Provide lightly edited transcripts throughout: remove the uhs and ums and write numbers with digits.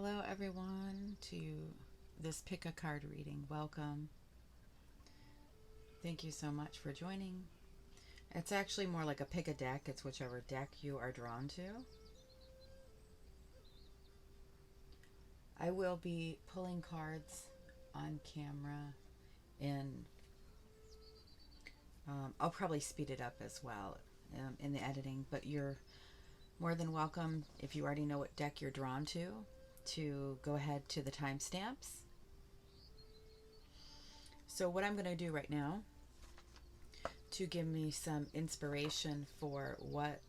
Hello, everyone, to this pick a card reading. Welcome. Thank you so much for joining. It's actually more like a pick a deck, it's whichever deck you are drawn to. I will be pulling cards on camera, and I'll probably speed it up as well in the editing, but you're more than welcome, if you already know what deck you're drawn to go ahead to the timestamps. So what I'm going to do right now to give me some inspiration for what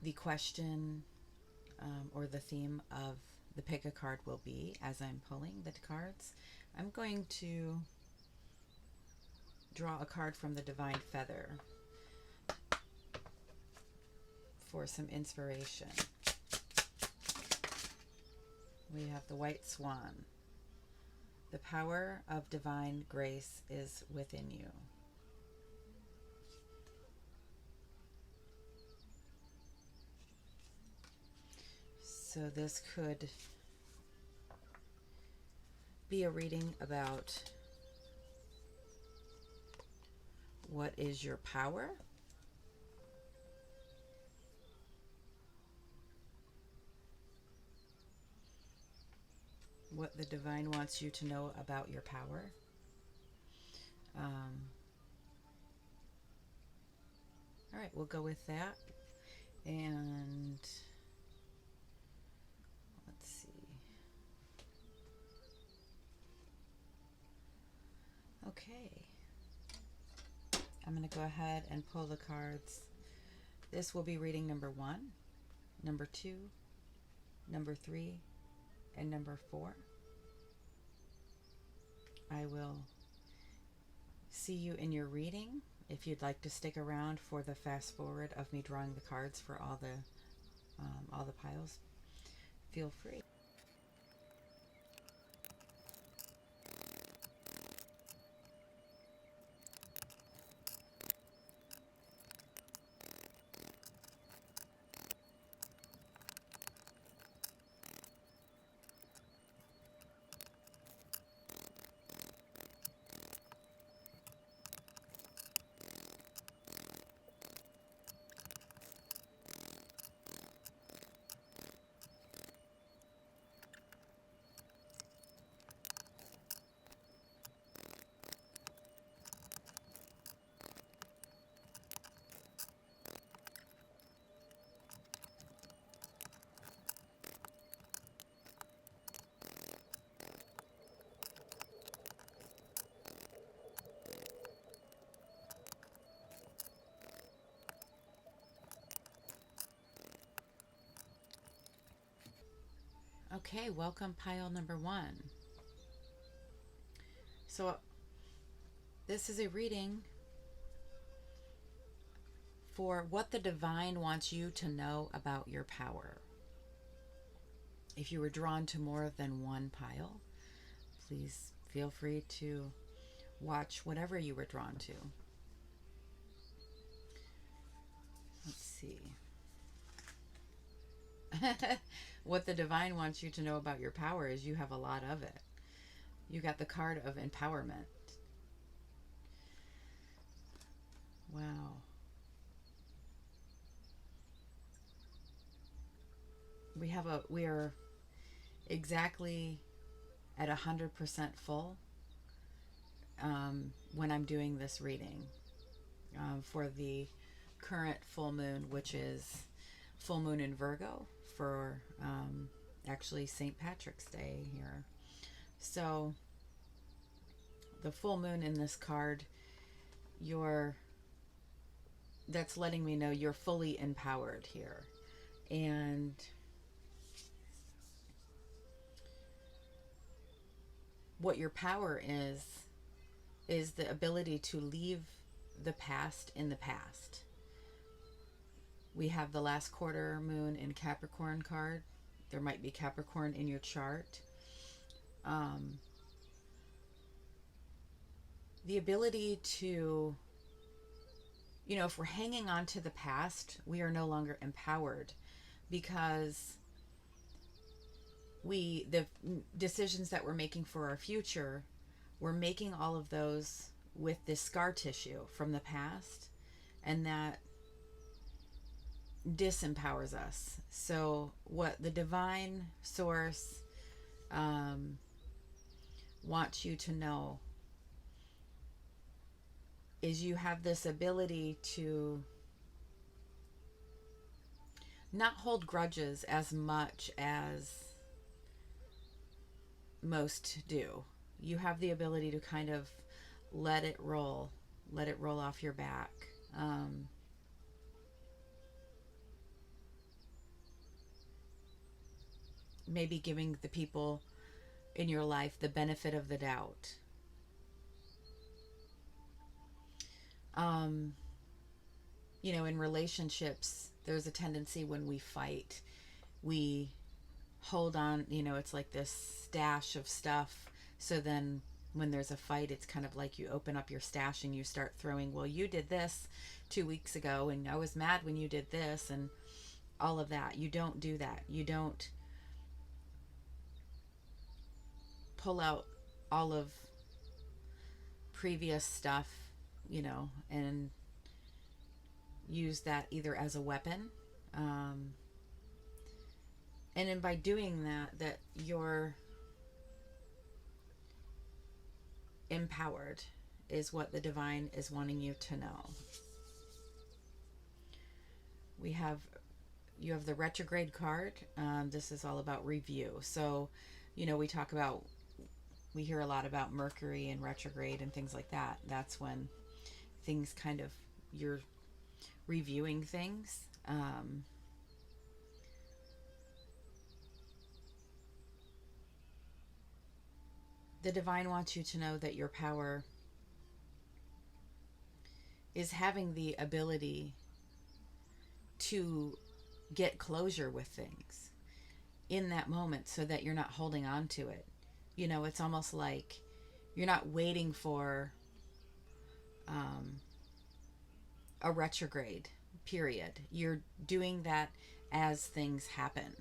the question or the theme of the pick a card will be as I'm pulling the cards, I'm going to draw a card from the Divine Feather for some inspiration. We have the White Swan. The power of divine grace is within you. So this could be a reading about what is your power, what the divine wants you to know about your power. All right, we'll go with that. And let's see. Okay. I'm going to go ahead and pull the cards. This will be reading number 1, number 2, number 3, and number 4. I will see you in your reading. If you'd like to stick around for the fast forward of me drawing the cards for all the piles, feel free. Okay, welcome pile number 1. So this is a reading for what the divine wants you to know about your power. If you were drawn to more than one pile, please feel free to watch whatever you were drawn to. Let's see. What the divine wants you to know about your power is you have a lot of it. You got the card of empowerment. Wow. We are exactly at 100% full when I'm doing this reading for the current full moon, which is full moon in Virgo for actually St. Patrick's Day here. So the full moon in this card, that's letting me know you're fully empowered here. And what your power is the ability to leave the past in the past. We have the last quarter moon in Capricorn card. There might be Capricorn in your chart. The ability to, if we're hanging on to the past, we are no longer empowered, because the decisions that we're making for our future, we're making all of those with this scar tissue from the past, and that disempowers us. So what the divine source wants you to know is you have this ability to not hold grudges as much as most do. You have the ability to kind of let it roll off your back. Maybe giving the people in your life the benefit of the doubt. In relationships, there's a tendency when we fight, we hold on, it's like this stash of stuff. So then when there's a fight, it's kind of like you open up your stash and you start throwing, well, you did this 2 weeks ago, and I was mad when you did this, and all of that. You don't do that. You don't pull out all of previous stuff, and use that either as a weapon. And then by doing that you're empowered is what the divine is wanting you to know. You have the retrograde card. This is all about review. So, we hear a lot about Mercury and retrograde and things like that. That's when things you're reviewing things. The divine wants you to know that your power is having the ability to get closure with things in that moment so that you're not holding on to it. It's almost like you're not waiting for a retrograde period. You're doing that as things happen.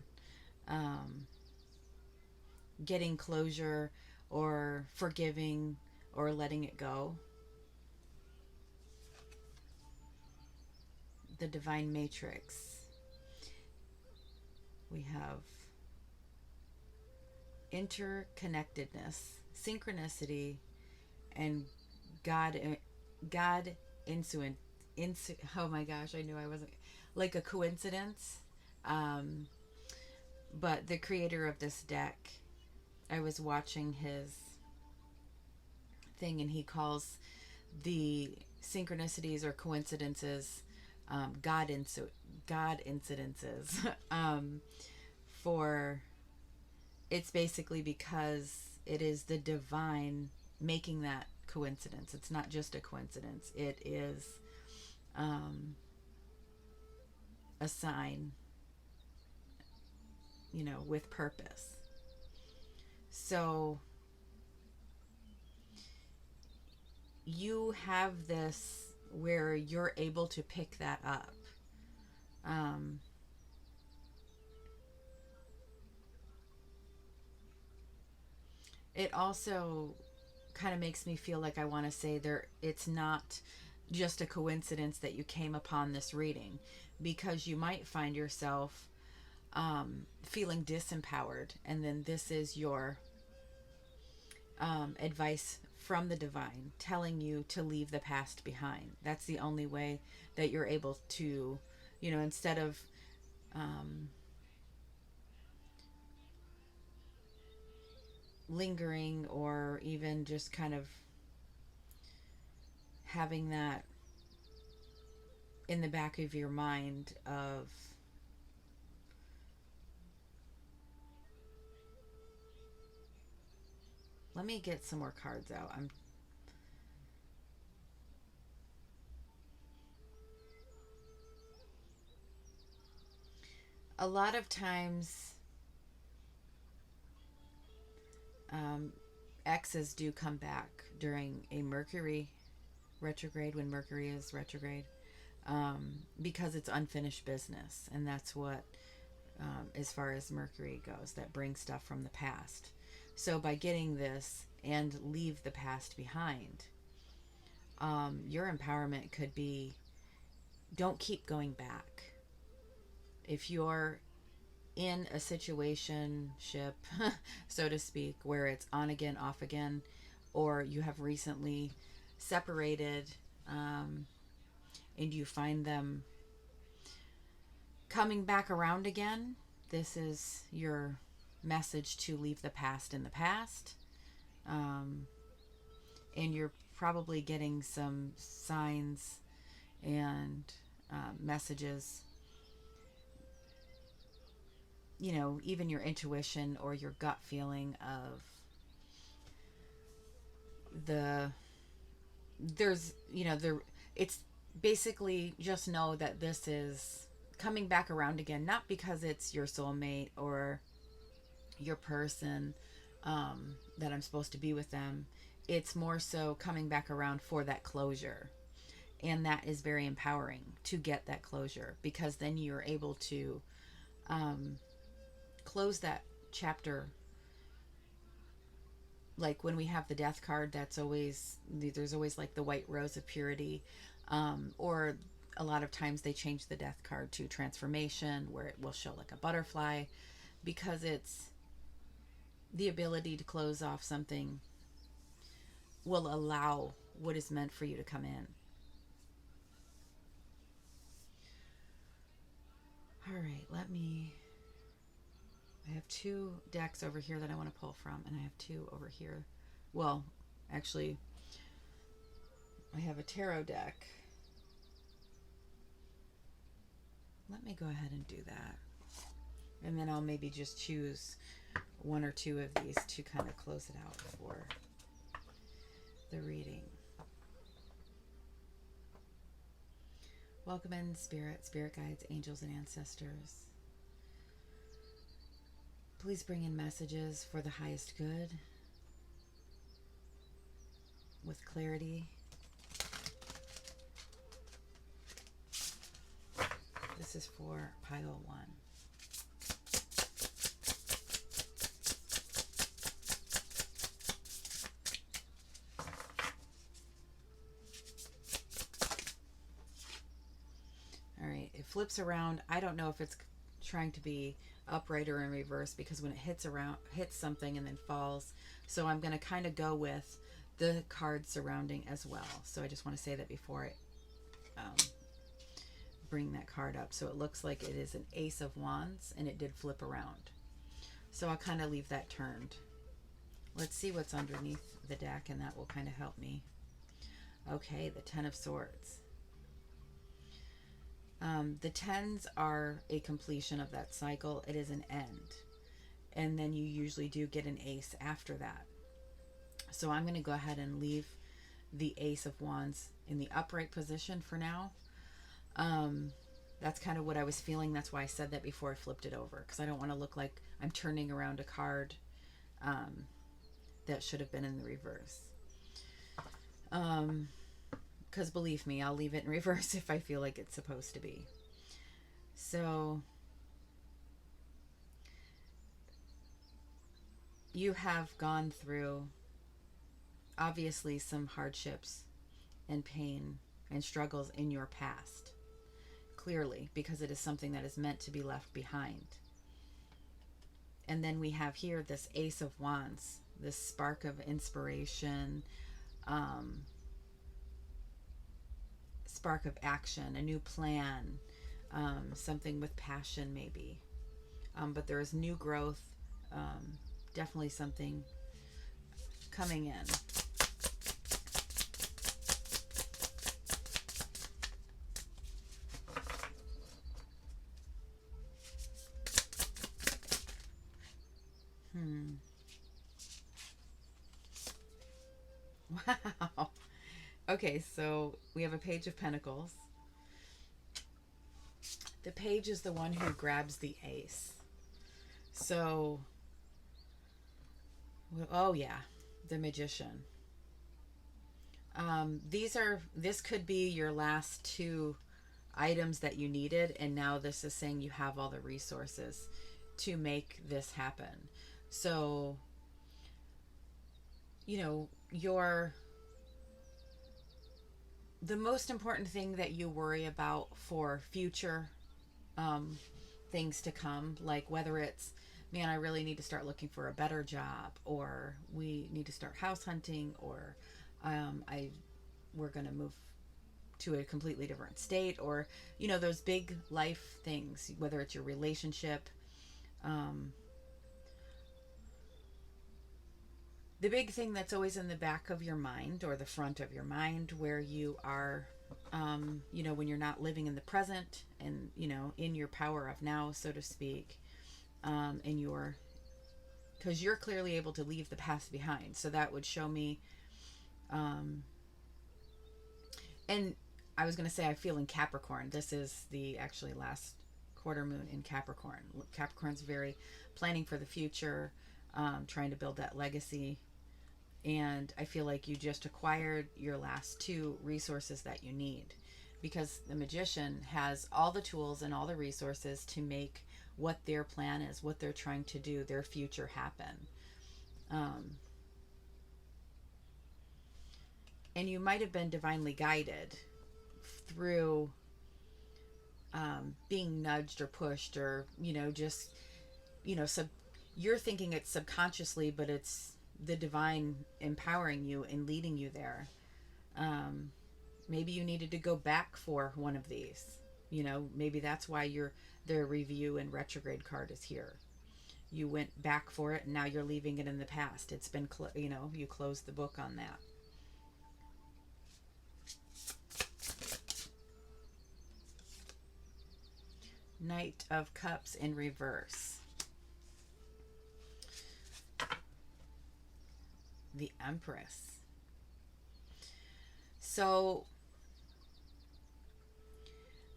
Getting closure or forgiving or letting it go. The divine matrix. We have interconnectedness, synchronicity, and God oh my gosh, I knew I wasn't like a coincidence. But the creator of this deck, I was watching his thing, and he calls the synchronicities or coincidences God incidences. For it's basically because it is the divine making that coincidence. It's not just a coincidence. It is a sign, with purpose. So you have this where you're able to pick that up. It also kind of makes me feel like I want to say it's not just a coincidence that you came upon this reading, because you might find yourself feeling disempowered, and then this is your advice from the divine telling you to leave the past behind. That's the only way that you're able to, instead of lingering or even just kind of having that in the back of your mind of let me get some more cards out. A lot of times exes do come back during a Mercury retrograde, when Mercury is retrograde, because it's unfinished business, and that's what as far as Mercury goes, that brings stuff from the past. So by getting this and leave the past behind, your empowerment could be, don't keep going back. If you're in a situationship, so to speak, where it's on again, off again, or you have recently separated, and you find them coming back around again, this is your message to leave the past in the past. And you're probably getting some signs and messages, you know, even your intuition or your gut feeling of it's basically, just know that this is coming back around again, not because it's your soulmate or your person, that I'm supposed to be with them. It's more so coming back around for that closure. And that is very empowering to get that closure, because then you're able to close that chapter. Like when we have the death card, there's always like the white rose of purity, or a lot of times they change the death card to transformation, where it will show like a butterfly, because it's the ability to close off something will allow what is meant for you to come in. All right, I have two decks over here that I want to pull from, and I have two over here. Well, actually, I have a tarot deck. Let me go ahead and do that. And then I'll maybe just choose one or two of these to kind of close it out for the reading. Welcome in, spirit guides, angels, and ancestors. Please bring in messages for the highest good, with clarity. This is for pile 1. All right, it flips around. I don't know if it's trying to be upright or in reverse, because when it hits something and then falls. So I'm going to kind of go with the card surrounding as well. So I just want to say that before I bring that card up. So it looks like it is an Ace of Wands, and it did flip around. So I'll kind of leave that turned. Let's see what's underneath the deck, and that will kind of help me. Okay, the Ten of Swords. The tens are a completion of that cycle. It is an end. And then you usually do get an ace after that. So I'm going to go ahead and leave the Ace of Wands in the upright position for now. That's kind of what I was feeling. That's why I said that before I flipped it over, because I don't want to look like I'm turning around a card that should have been in the reverse. Because believe me, I'll leave it in reverse if I feel like it's supposed to be. So you have gone through, obviously, some hardships and pain and struggles in your past. Clearly, because it is something that is meant to be left behind. And then we have here this Ace of Wands, this spark of inspiration, spark of action, a new plan, something with passion maybe. But there is new growth, definitely something coming in. Wow. Okay, so we have a Page of Pentacles. The page is the one who grabs the ace. So, oh yeah, the Magician. This could be your last two items that you needed, and now this is saying you have all the resources to make this happen. So, you know, the most important thing that you worry about for future um, things to come, like whether it's, man, I really need to start looking for a better job, or we need to start house hunting, or I we're going to move to a completely different state, or those big life things, whether it's your relationship. um, the big thing that's always in the back of your mind or the front of your mind, where you are, when you're not living in the present and, in your power of now, so to speak, in your, because you're clearly able to leave the past behind. So that would show me, and I was going to say, I feel in Capricorn. This is the actually last quarter moon in Capricorn. Capricorn's very planning for the future, trying to build that legacy. And I feel like you just acquired your last two resources that you need, because the Magician has all the tools and all the resources to make what their plan is, what they're trying to do, their future happen. And you might have been divinely guided through being nudged or pushed, or just you're thinking it's subconsciously, but it's the divine empowering you and leading you there. Maybe you needed to go back for one of these. Maybe that's why the review and retrograde card is here. You went back for it, and now you're leaving it in the past. It's been you closed the book on that. Knight of Cups in reverse. The Empress. So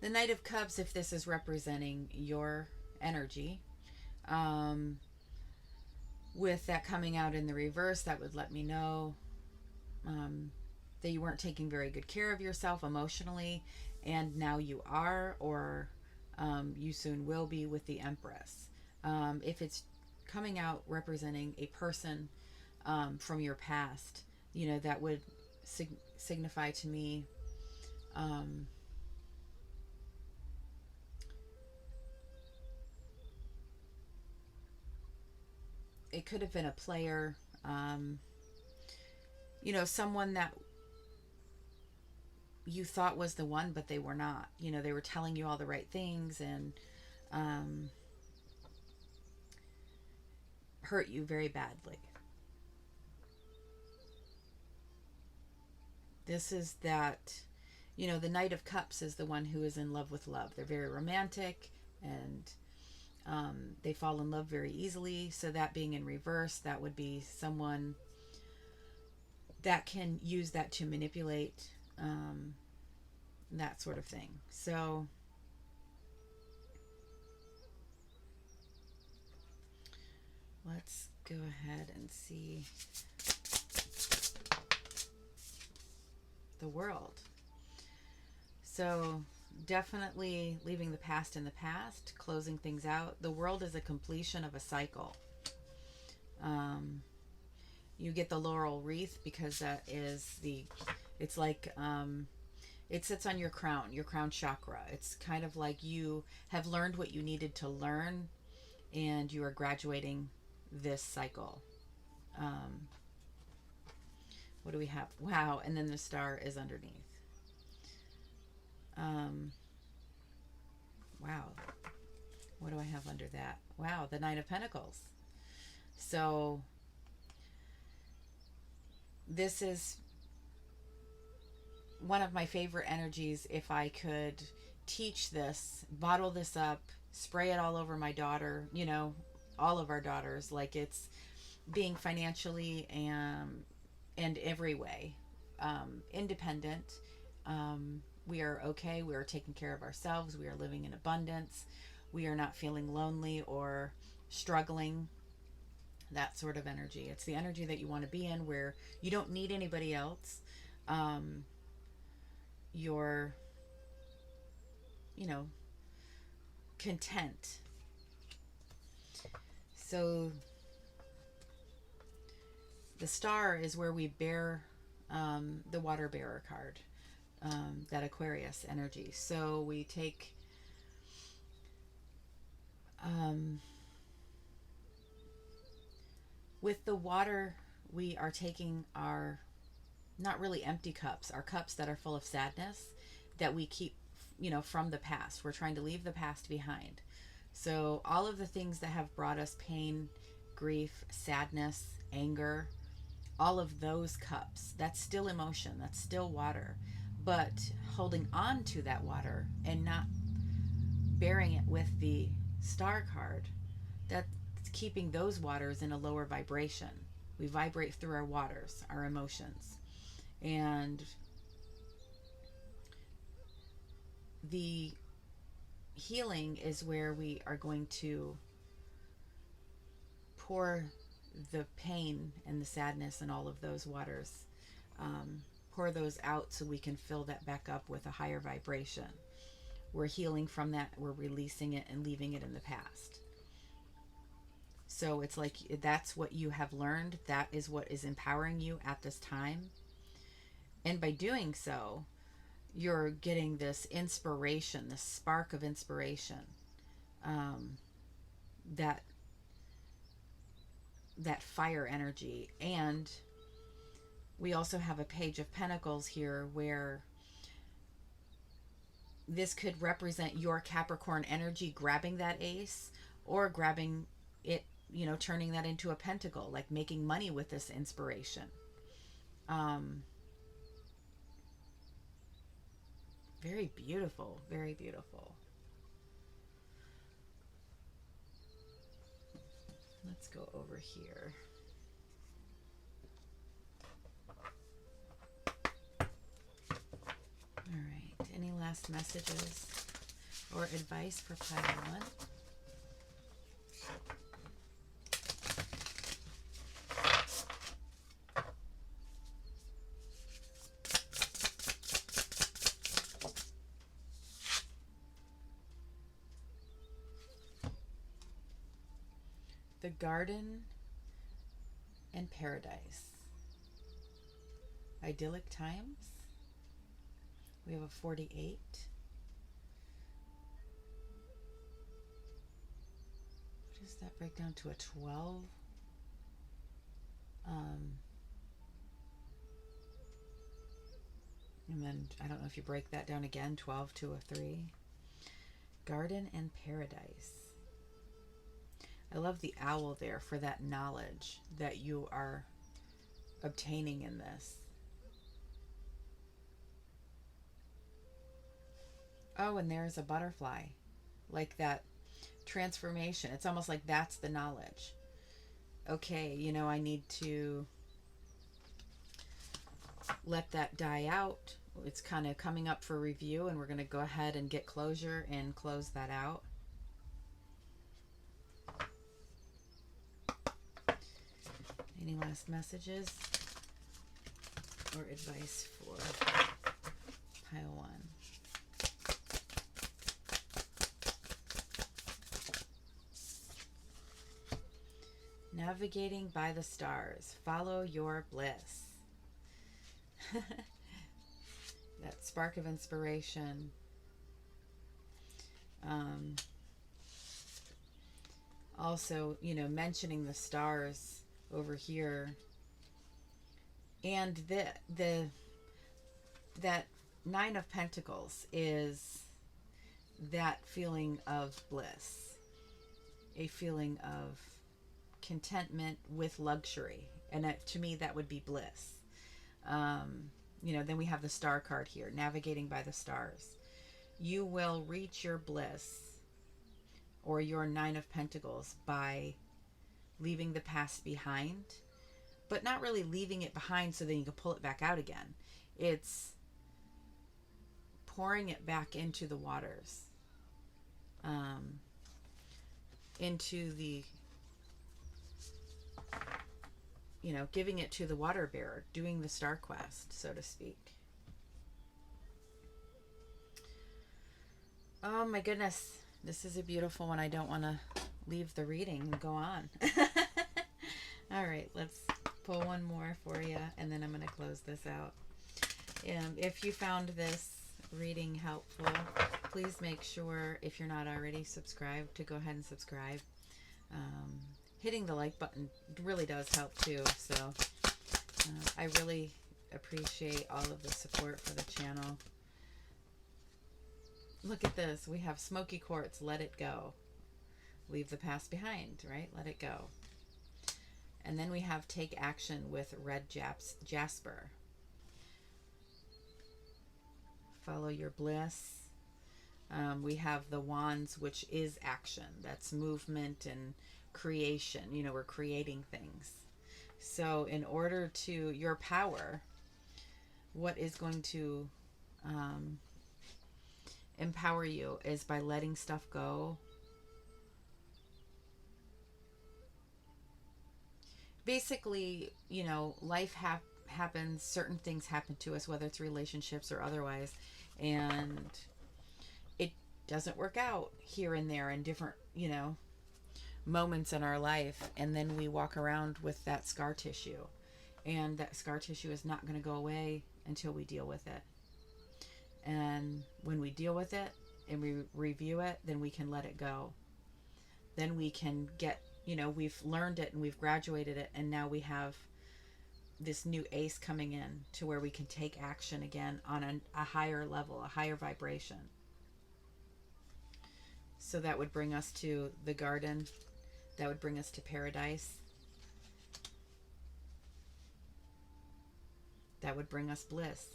the Knight of Cups, if this is representing your energy, with that coming out in the reverse, that would let me know that you weren't taking very good care of yourself emotionally, and now you are, or you soon will be with the Empress. If it's coming out representing a person from your past, that would signify to me it could have been a player, someone that you thought was the one, but they were not. They were telling you all the right things, and hurt you very badly. This is that, the Knight of Cups is the one who is in love with love. They're very romantic, and they fall in love very easily. So that being in reverse, that would be someone that can use that to manipulate, that sort of thing. So let's go ahead and see the World. So definitely leaving the past in the past, closing things out. The World is a completion of a cycle. You get the laurel wreath because that is it's like, it sits on your crown chakra. It's kind of like you have learned what you needed to learn, and you are graduating this cycle. What do we have? Wow. And then the star is underneath. Wow. What do I have under that? Wow. The Nine of Pentacles. So this is one of my favorite energies. If I could teach this, bottle this up, spray it all over my daughter, all of our daughters, like it's being financially and every way independent. We are okay. We are taking care of ourselves. We are living in abundance. We are not feeling lonely or struggling. That sort of energy. It's the energy that you want to be in, where you don't need anybody else. You're content. So the star is where we bear the water bearer card, that Aquarius energy. So we take with the water, we are taking our not really empty cups, our cups that are full of sadness that we keep, from the past. We're trying to leave the past behind. So all of the things that have brought us pain, grief, sadness, anger, all of those cups, that's still emotion, that's still water. But holding on to that water and not bearing it with the star card, that's keeping those waters in a lower vibration. We vibrate through our waters, our emotions. And the healing is where we are going to pour the pain and the sadness and all of those waters, pour those out so we can fill that back up with a higher vibration. We're healing from that, we're releasing it and leaving it in the past. So it's like that's what you have learned, that is what is empowering you at this time. And by doing so, you're getting this inspiration, this spark of inspiration, that fire energy. And we also have a Page of Pentacles here, where this could represent your Capricorn energy grabbing that ace, or grabbing it, turning that into a pentacle, like making money with this inspiration. Very beautiful, very beautiful. Let's go over here. All right, any last messages or advice for pile 1? The Garden and Paradise. Idyllic times. We have a 48. What does that break down to? A 12? And then, I don't know if you break that down again, 12 to a 3. Garden and Paradise. I love the owl there for that knowledge that you are obtaining in this. Oh, and there's a butterfly. Like that transformation. It's almost like that's the knowledge. Okay, I need to let that die out. It's kind of coming up for review, and we're going to go ahead and get closure and close that out. Any last messages or advice for pile 1? Navigating by the stars. Follow your bliss. That spark of inspiration. Also, mentioning the stars over here, and that 9 of Pentacles is that feeling of bliss, a feeling of contentment with luxury, and to me that would be bliss. Then we have the star card here, navigating by the stars. You will reach your bliss, or your 9 of Pentacles, by leaving the past behind, but not really leaving it behind so then you can pull it back out again. It's pouring it back into the waters, into the, giving it to the water bearer, doing the star quest, so to speak. Oh my goodness. This is a beautiful one. I don't want to leave the reading and go on. All right, let's pull one more for you, and then I'm going to close this out. If you found this reading helpful, please make sure, if you're not already subscribed, to go ahead and subscribe. Hitting the like button really does help too. So I really appreciate all of the support for the channel. Look at this. We have Smoky Quartz, let it go. Leave the past behind, right? Let it go. And then we have Take Action with Red Jasper. Follow your bliss. We have the Wands, which is action. That's movement and creation. You know, we're creating things. So in order to, your power, what is going to empower you is by letting stuff go. Basically, you know, life happens, certain things happen to us, whether it's relationships or otherwise, and it doesn't work out here and there in different, you know, moments in our life, and then we walk around with that scar tissue, and that scar tissue is not going to go away until we deal with it. And when we deal with it and we review it, then we can let it go. Then we can get, you know, we've learned it and we've graduated it, and now we have this new ace coming in to where we can take action again on a higher level, a higher vibration. So that would bring us to the garden. That would bring us to paradise. That would bring us bliss.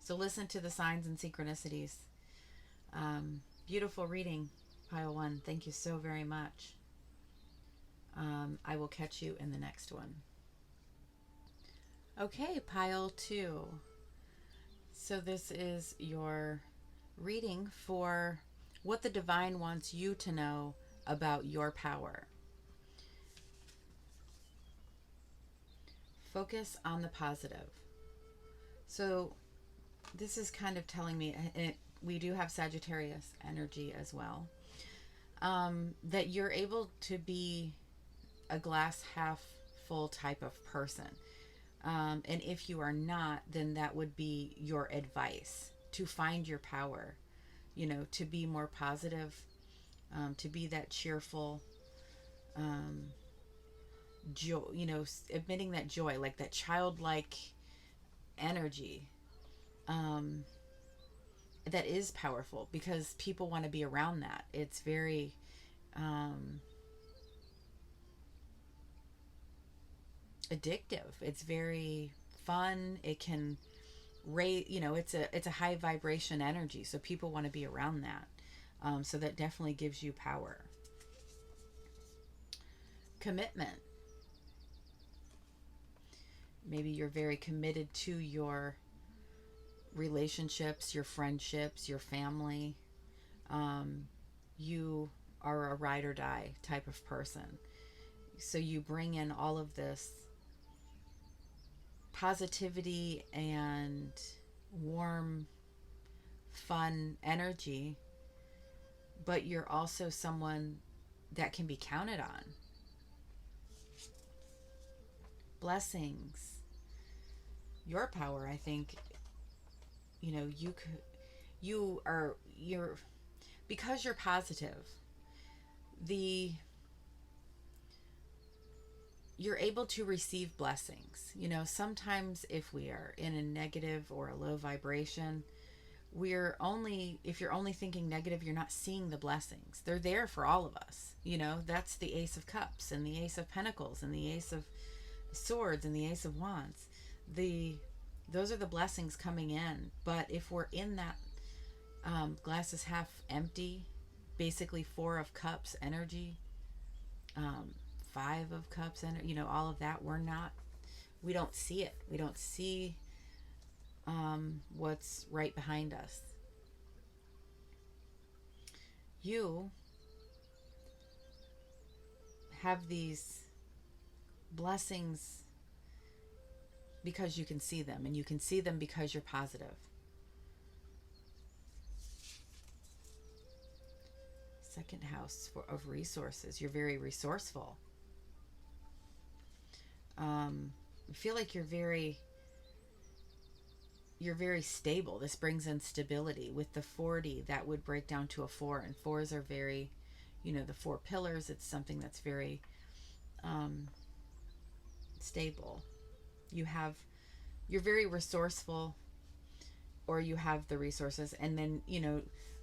So listen to the signs and synchronicities. Beautiful reading, Pile 1. Thank you so very much. I will catch you in the next one. Okay, Pile 2. So this is your reading for what the divine wants you to know about your power. Focus on the positive. So this is kind of telling me, we do have Sagittarius energy as well, that you're able to be a glass half full type of person. And if you are not, then that would be your advice to find your power, you know, to be more positive, to be that cheerful, joy, you know, admitting that joy, like that childlike energy, that is powerful, because people want to be around that. It's very, addictive. It's very fun. It can raise, you know, it's a high vibration energy, so people want to be around that. So that definitely gives you power. Commitment. Maybe you're very committed to your relationships, your friendships, your family. You are a ride or die type of person. So you bring in all of this positivity and warm, fun energy, but you're also someone that can be counted on. Blessings. Your power, I think, you know, you're because you're positive, you're able to receive blessings. You know, sometimes if we are in a negative or a low vibration, if you're only thinking negative, you're not seeing the blessings. They're there for all of us. You know, that's the Ace of Cups and the Ace of Pentacles and the Ace of Swords and the Ace of Wands. Those are the blessings coming in. But if we're in that glass is half empty, basically 4 of Cups energy, 5 of Cups energy, you know, all of that, we don't see it. We don't see what's right behind us. You have these blessings because you can see them, and you can see them because you're positive. Second house of resources. You're very resourceful. I feel like you're very stable. This brings in stability. With the 40, that would break down to a 4, and 4s are very, the 4 pillars. It's something that's very stable. You're very resourceful, or you have the resources, and then,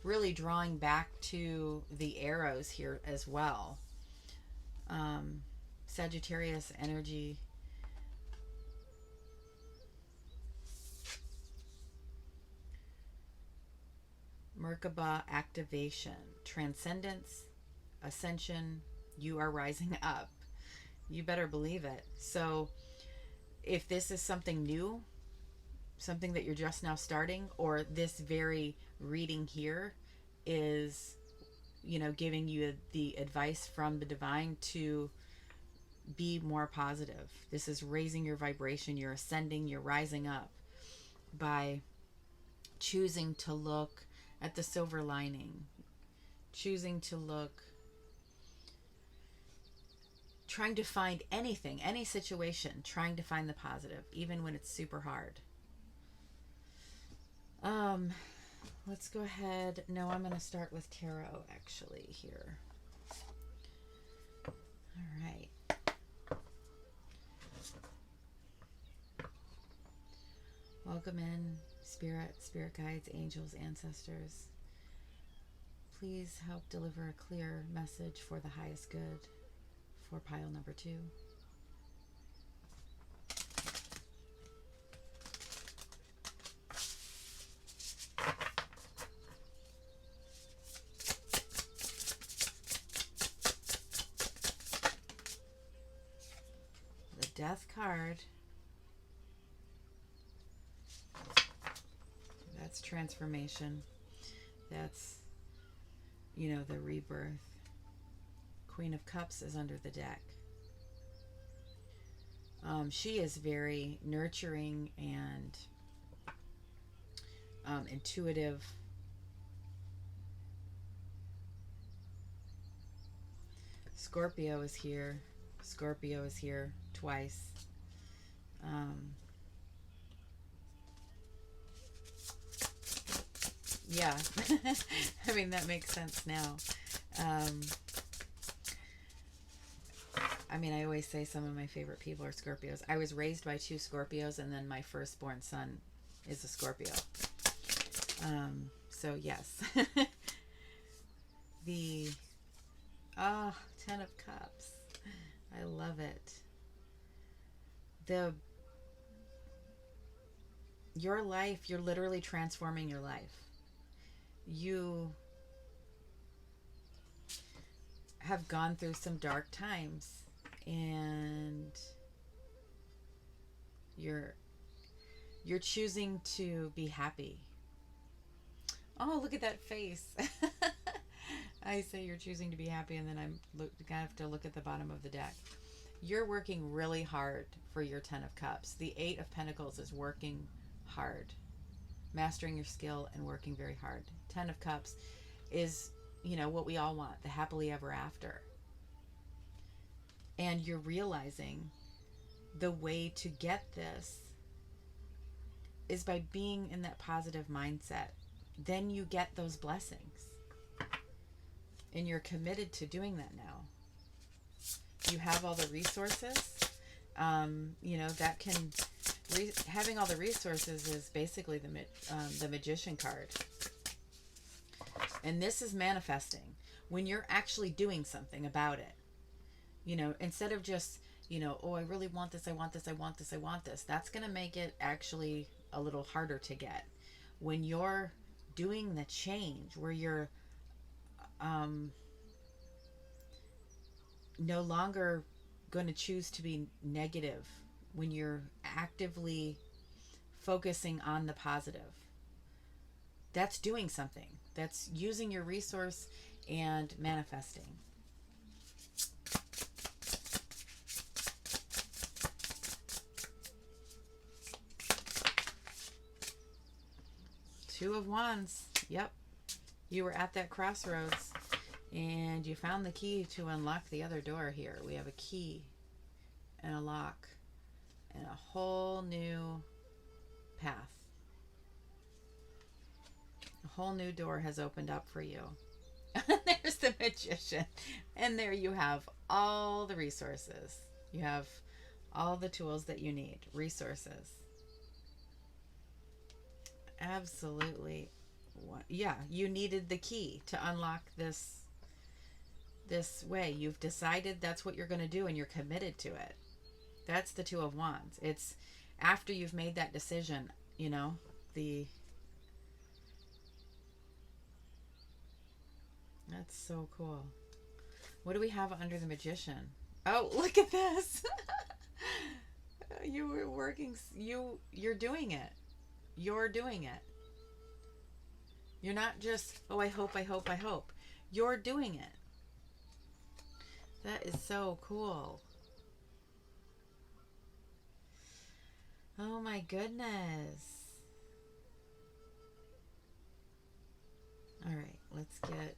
really drawing back to the arrows here as well. Sagittarius energy. Merkaba activation, transcendence, ascension. You are rising up. You better believe it. So if this is something new, something that you're just now starting, or this very reading here is, giving you the advice from the divine to be more positive. This is raising your vibration. You're ascending, you're rising up by choosing to look at the silver lining, choosing to look, trying to find anything, any situation, trying to find the positive, even when it's super hard. Let's go ahead. No, I'm going to start with tarot actually here. All right. Welcome in, spirit guides, angels, ancestors. Please help deliver a clear message for the highest good for pile number 2. The Death card. That's transformation. That's, the rebirth. Queen of Cups is under the deck. She is very nurturing and intuitive. Scorpio is here. Scorpio is here twice. Yeah, I mean, that makes sense now. I always say some of my favorite people are Scorpios. I was raised by 2 Scorpios, and then my firstborn son is a Scorpio. So yes. The 10 of Cups. I love it. Your life, you're literally transforming your life. You have gone through some dark times, and you're choosing to be happy. Oh, look at that face. I say you're choosing to be happy, and then I have to look at the bottom of the deck. You're working really hard for your 10 of Cups. The 8 of Pentacles is working hard, mastering your skill and working very hard. 10 of Cups is, what we all want, the happily ever after. And you're realizing the way to get this is by being in that positive mindset. Then you get those blessings. And you're committed to doing that now. You have all the resources. That can... having all the resources is basically the Magician card. And this is manifesting. When you're actually doing something about it. Instead of just, oh, I really want this, I want this, I want this, I want this. That's going to make it actually a little harder to get. When you're doing the change, where you're no longer going to choose to be negative, when you're actively focusing on the positive, that's doing something. That's using your resource and manifesting. Two of Wands. Yep. You were at that crossroads, And you found the key to unlock the other door here. We have a key and a lock and a whole new path. A whole new door has opened up for you. There's the Magician. And there you have all the resources. You have all the tools that you need. Resources. Absolutely. Yeah, you needed the key to unlock this way. You've decided that's what you're going to do and you're committed to it. That's the Two of Wands. It's after you've made that decision, you know, that's so cool. What do we have under the Magician? Oh, look at this. You were working, you're doing it. You're doing it. You're not just, oh, I hope. You're doing it. That is so cool. Oh my goodness. All right, let's get...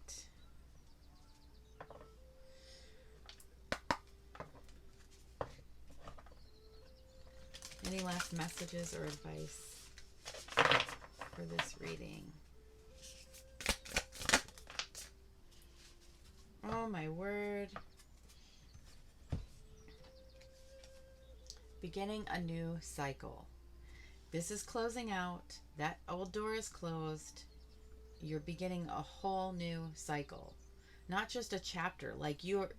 Any last messages or advice for this reading? Oh my word. Beginning a new cycle. This is closing out. That old door is closed. You're beginning a whole new cycle. Not just a chapter. Like you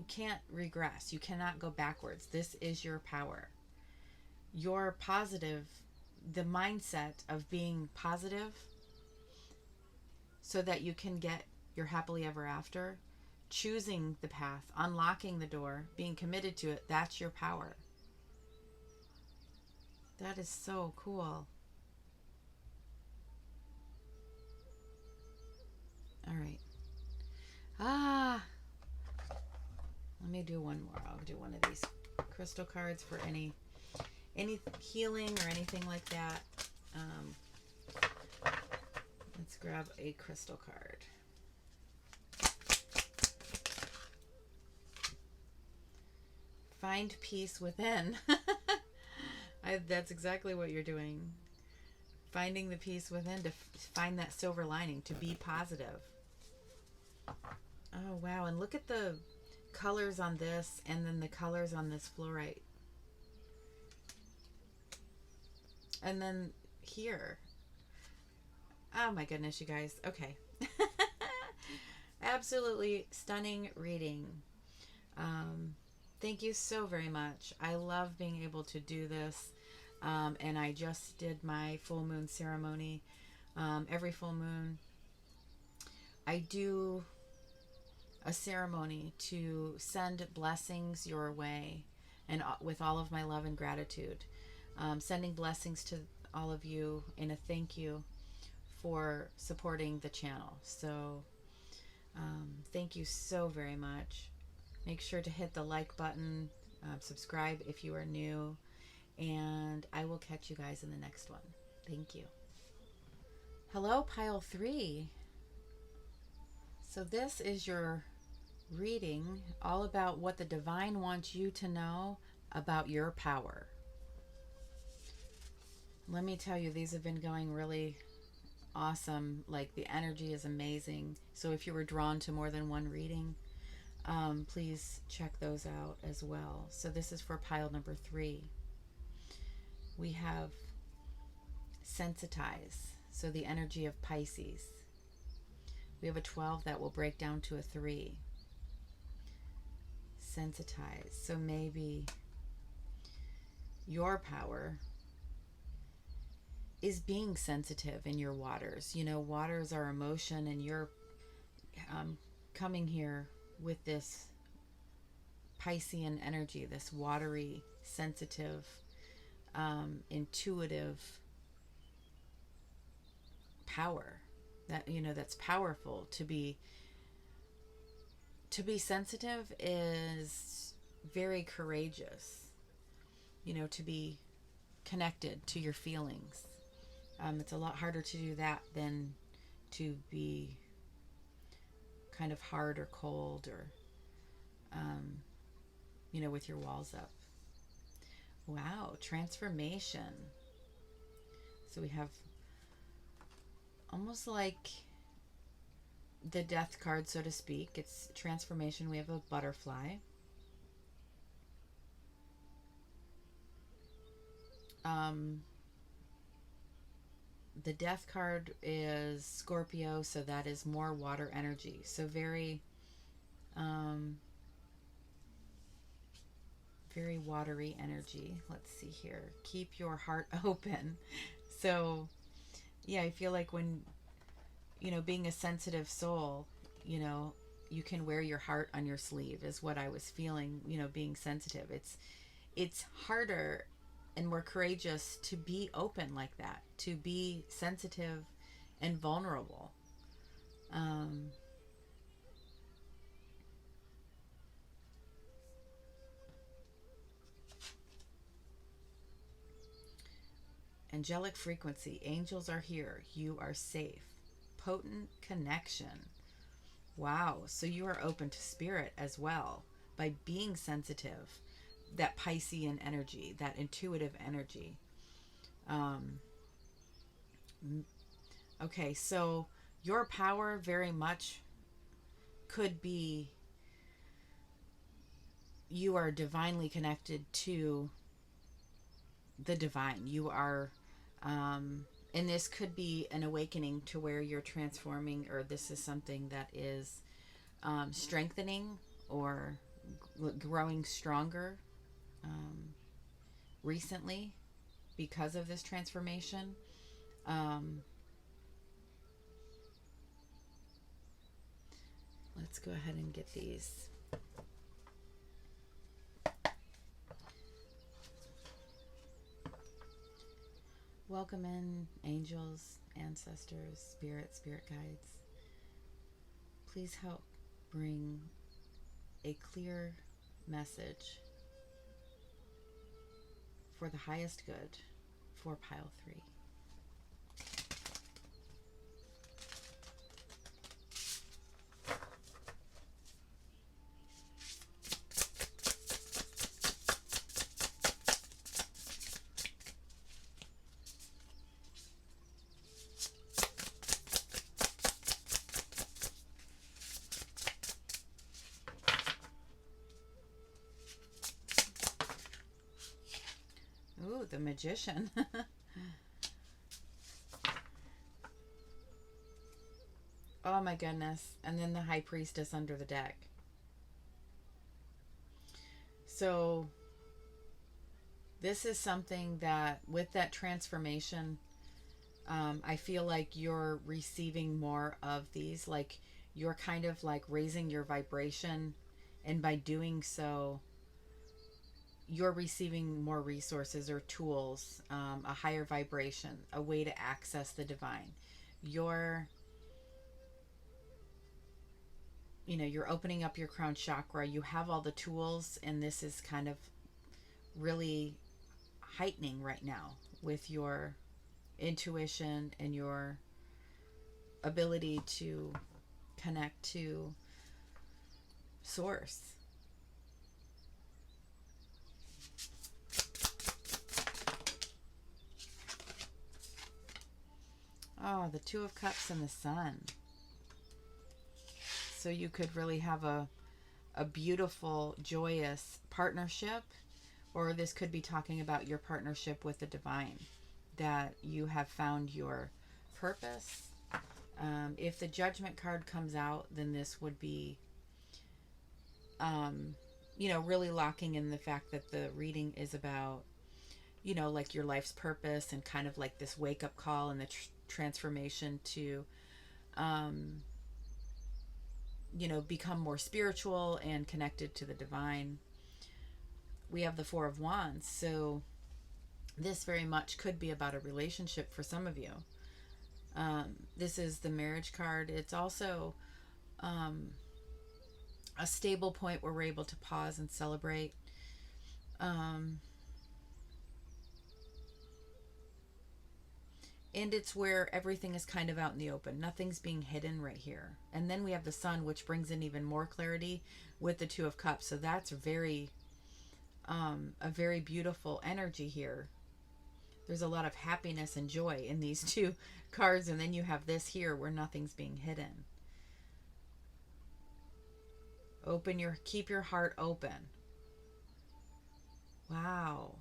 can't regress. You cannot go backwards. This is your power. Your positive, the mindset of being positive so that you can get your happily ever after, choosing the path, unlocking the door, being committed to it, that's your power. That is so cool. All right. Let me do one more. I'll do one of these crystal cards for any healing or anything like that. Let's grab a crystal card. Find peace within. That's exactly what you're doing. Finding the peace within to find that silver lining, to be positive. Oh, wow. And look at the colors on this and then the colors on this fluorite. And then here. Oh my goodness, you guys. Okay. Absolutely stunning reading. Thank you so very much. I love being able to do this. And I just did my full moon ceremony. Every full moon, I do a ceremony to send blessings your way, and with all of my love and gratitude. Sending blessings to all of you in a thank you for supporting the channel. So thank you so very much. Make sure to hit the like button, subscribe if you are new, and I will catch you guys in the next one. Thank you. Hello, pile 3. So this is your reading all about what the divine wants you to know about your power. Let me tell you, these have been going really awesome. Like, the energy is amazing. So if you were drawn to more than one reading, please check those out as well. So this is for pile number 3. We have sensitize, so the energy of Pisces. We have a 12 that will break down to a 3. Sensitize, so maybe your power is being sensitive in your waters. You know, waters are emotion, and you're coming here with this Piscean energy, this watery, sensitive, intuitive power that, you know, that's powerful. To be sensitive is very courageous, you know, to be connected to your feelings. It's a lot harder to do that than to be kind of hard or cold, or, with your walls up. Wow, transformation. So we have almost like the death card, so to speak. It's transformation. We have a butterfly. The death card is Scorpio, so that is more water energy. So very, very watery energy. Let's see here. Keep your heart open. So, yeah, I feel like when, being a sensitive soul, you can wear your heart on your sleeve is what I was feeling, being sensitive. It's harder and more courageous to be open like that, to be sensitive and vulnerable. Angelic frequency. Angels are here. You are safe. Potent connection. Wow. So you are open to spirit as well by being sensitive. That Piscean energy, that intuitive energy. Okay, so your power very much could be you are divinely connected to the divine. You are, and this could be an awakening to where you're transforming, or this is something that is strengthening or growing stronger recently because of this transformation. Let's go ahead and get these. Welcome in, angels, ancestors, spirit guides. Please help bring a clear message for the highest good for pile 3. Ooh, the Magician. Oh my goodness. And then the High Priestess under the deck. So this is something that with that transformation, I feel like you're receiving more of these. Like you're kind of like raising your vibration. And by doing so, you're receiving more resources or tools, a higher vibration, a way to access the divine. You're opening up your crown chakra. You have all the tools, and this is kind of really heightening right now with your intuition and your ability to connect to source. Oh, the Two of Cups and the Sun. So you could really have a beautiful, joyous partnership, or this could be talking about your partnership with the divine, that you have found your purpose. If the Judgment card comes out, then this would be, really locking in the fact that the reading is about, like your life's purpose and kind of like this wake-up call and the transformation to, become more spiritual and connected to the divine. We have the Four of Wands, so this very much could be about a relationship for some of you. This is the Marriage card. It's also a stable point where we're able to pause and celebrate. And it's where everything is kind of out in the open. Nothing's being hidden right here. And then we have the sun, which brings in even more clarity with the Two of Cups. So that's very, a very beautiful energy here. There's a lot of happiness and joy in these two cards. And then you have this here where nothing's being hidden. Keep your heart open. Wow.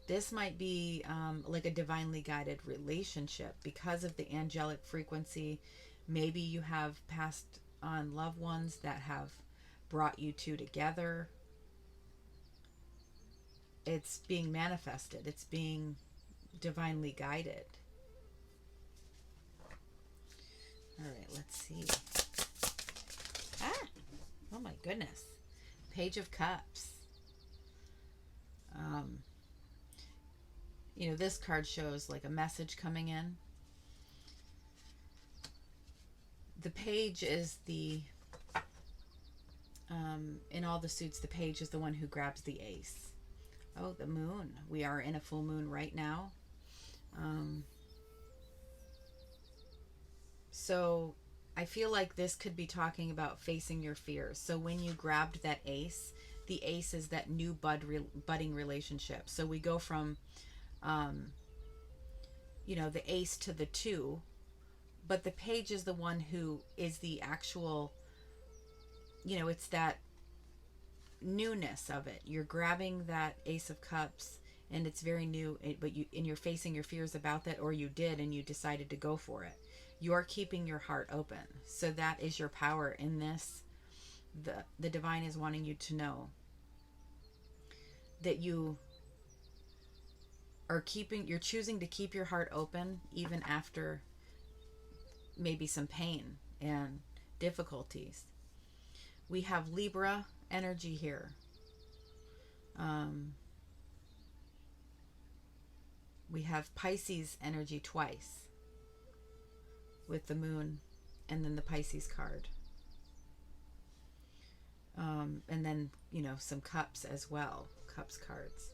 This might be like a divinely guided relationship because of the angelic frequency. Maybe you have passed on loved ones that have brought you two together. It's being manifested. It's being divinely guided. All right, let's see. Ah, oh my goodness. Page of Cups. You know, this card shows like a message coming in. The page is the, in all the suits, the page is the one who grabs the ace. Oh, the moon. We are in a full moon right now. So I feel like this could be talking about facing your fears. So when you grabbed that ace, the ace is that new budding relationship. So we go from, you know, the ace to the two, but the page is the one who is the actual, you know, it's that newness of it. You're grabbing that Ace of Cups and it's very new, but you're facing your fears about that, or you did and you decided to go for it. You're keeping your heart open. So that is your power in this. The divine is wanting you to know that you're choosing to keep your heart open even after maybe some pain and difficulties. We have Libra energy here. We have Pisces energy twice with the moon and then the Pisces card. And then, you know, some cups as well. Cups cards.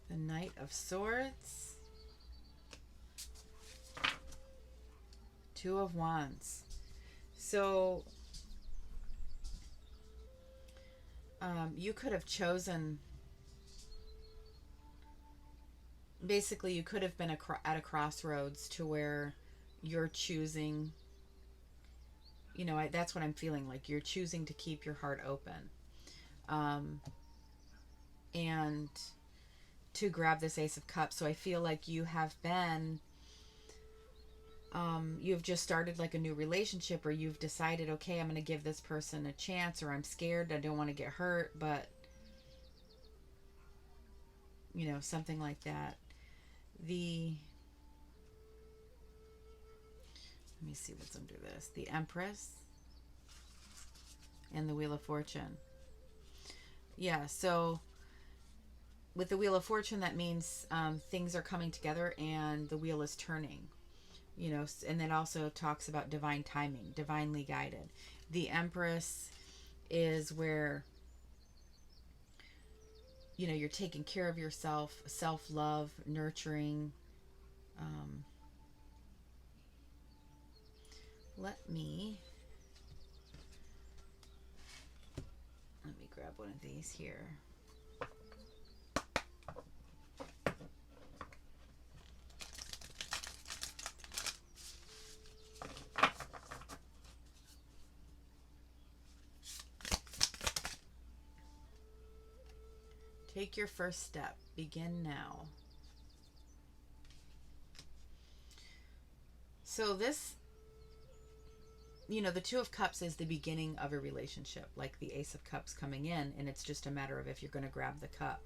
The Knight of Swords. Two of Wands. So you could have chosen, basically you could have been at a crossroads to where you're choosing, you know, that's what I'm feeling like. You're choosing to keep your heart open. And to grab this Ace of Cups. So I feel like you have been, you've just started like a new relationship, or you've decided, okay, I'm going to give this person a chance, or I'm scared, I don't want to get hurt, but, you know, something like that. Let me see what's under this. The Empress and the Wheel of Fortune. Yeah, so with the Wheel of Fortune, that means things are coming together and the wheel is turning, you know, and that also talks about divine timing, divinely guided. The Empress is where, you know, you're taking care of yourself, self-love, nurturing. Let me grab one of these here. Take your first step. Begin now. So this, you know, the Two of Cups is the beginning of a relationship, like the Ace of Cups coming in, and it's just a matter of if you're going to grab the cup.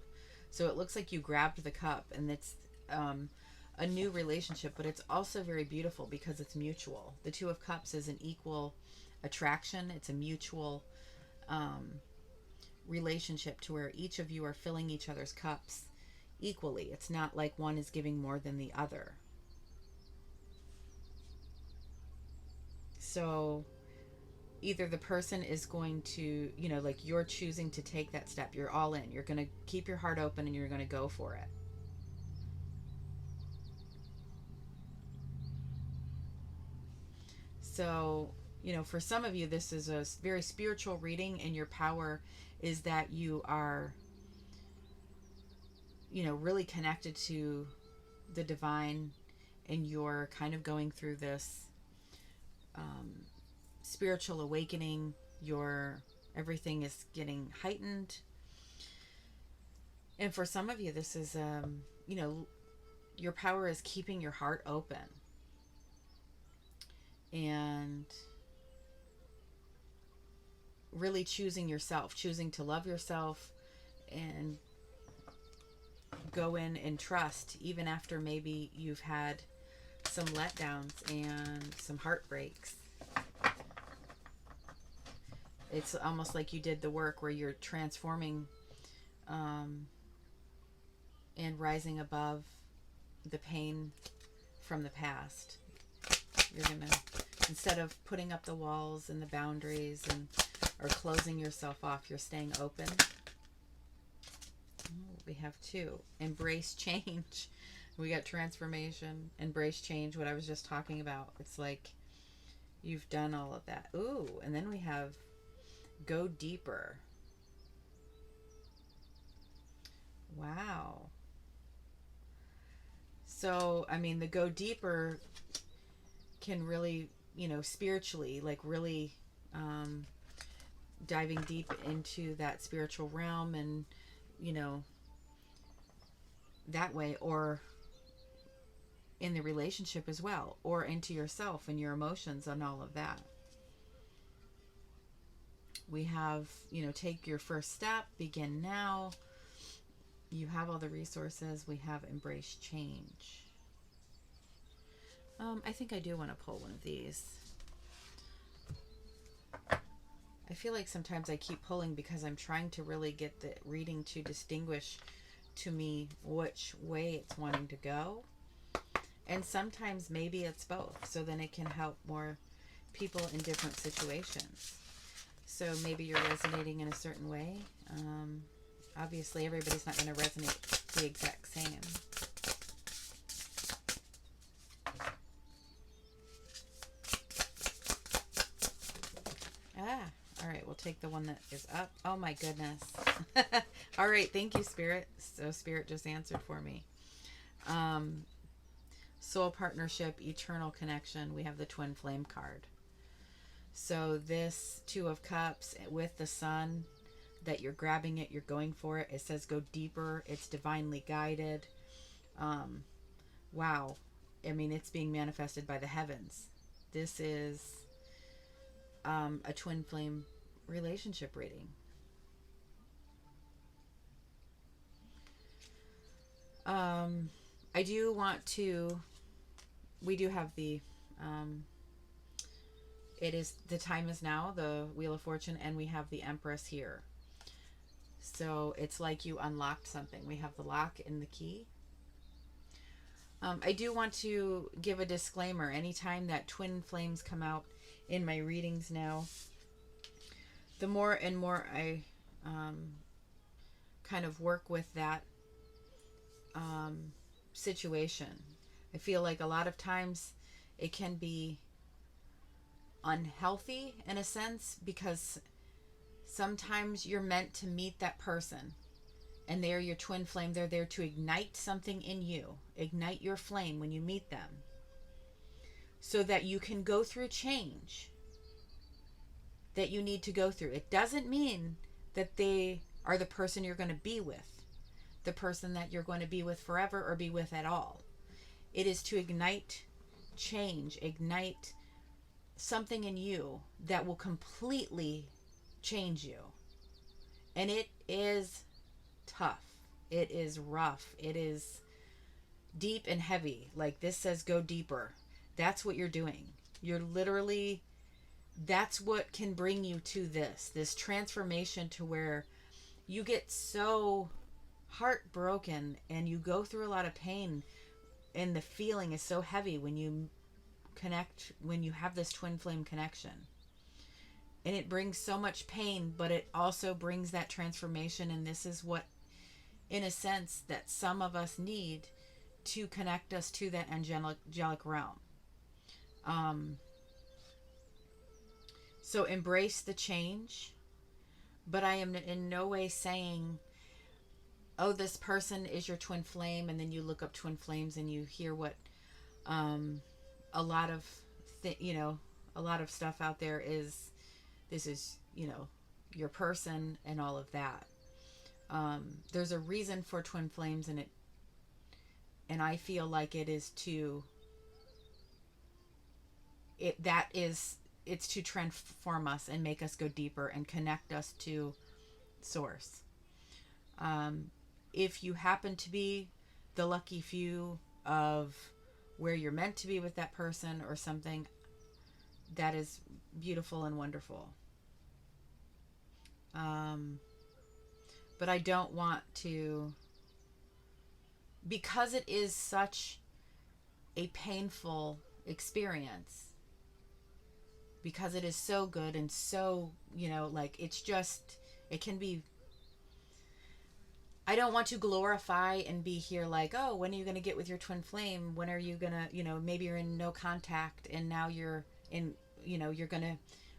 So it looks like you grabbed the cup, and it's a new relationship, but it's also very beautiful because it's mutual. The Two of Cups is an equal attraction. It's a mutual relationship to where each of you are filling each other's cups equally. It's not like one is giving more than the other. So either the person is going to, like you're choosing to take that step. You're all in. You're going to keep your heart open and you're going to go for it. So, for some of you, this is a very spiritual reading, and your power is that you are, really connected to the divine, and you're kind of going through this spiritual awakening. Everything is getting heightened. And for some of you, this is, your power is keeping your heart open. And really choosing yourself, choosing to love yourself and go in and trust, even after maybe you've had some letdowns and some heartbreaks. It's almost like you did the work where you're transforming and rising above the pain from the past. You're going to, instead of putting up the walls and the boundaries or closing yourself off, you're staying open. We have 2. Embrace change. We got transformation, embrace change, what I was just talking about. It's like you've done all of that. Ooh, and then we have go deeper. Wow. So, the go deeper can really, spiritually, like really diving deep into that spiritual realm and, that way, or in the relationship as well, or into yourself and your emotions and all of that. We have, take your first step, begin now. You have all the resources. We have embrace change. I think I do want to pull one of these. I feel like sometimes I keep pulling because I'm trying to really get the reading to distinguish to me which way it's wanting to go. And sometimes maybe it's both, so then it can help more people in different situations. So maybe you're resonating in a certain way. Obviously, everybody's not going to resonate the exact same. All right, we'll take the one that is up. Oh my goodness. All right, thank you, Spirit. So Spirit just answered for me. Soul partnership, eternal connection. We have the twin flame card. So this 2 of Cups with the Sun, that you're grabbing it, you're going for it. It says go deeper. It's divinely guided. Wow. It's being manifested by the heavens. This is a twin flame relationship reading. I do want to, we do have the, it is, the time is now, the Wheel of Fortune, and we have the Empress here. So it's like you unlocked something. We have the lock and the key. I do want to give a disclaimer. Anytime that twin flames come out in my readings now, the more and more I kind of work with that situation, I feel like a lot of times it can be unhealthy in a sense, because sometimes you're meant to meet that person and they're your twin flame. They're there to ignite something in you, ignite your flame when you meet them, so that you can go through change that you need to go through. It doesn't mean that they are the person you're going to be with, the person that you're going to be with forever or be with at all. It is to ignite change, ignite something in you that will completely change you. And it is tough. It is rough. It is deep and heavy. Like this says, go deeper. That's what you're doing. You're literally, that's what can bring you to this transformation, to where you get so heartbroken and you go through a lot of pain, and the feeling is so heavy when you connect, when you have this twin flame connection. And it brings so much pain, but it also brings that transformation. And this is what, in a sense, that some of us need to connect us to that angelic realm. So embrace the change, but I am in no way saying, oh, this person is your twin flame, and then you look up twin flames and you hear what a lot of a lot of stuff out there is, this is, your person and all of that. There's a reason for twin flames, and I feel like it is to, it's to transform us and make us go deeper and connect us to source. If you happen to be the lucky few of where you're meant to be with that person or something, that is beautiful and wonderful. But I don't want to, because it is such a painful experience, because it is so good and so, it's just, it can be, I don't want to glorify and be here like, oh, when are you going to get with your twin flame? When are you going to, maybe you're in no contact and now you're in, you're going to,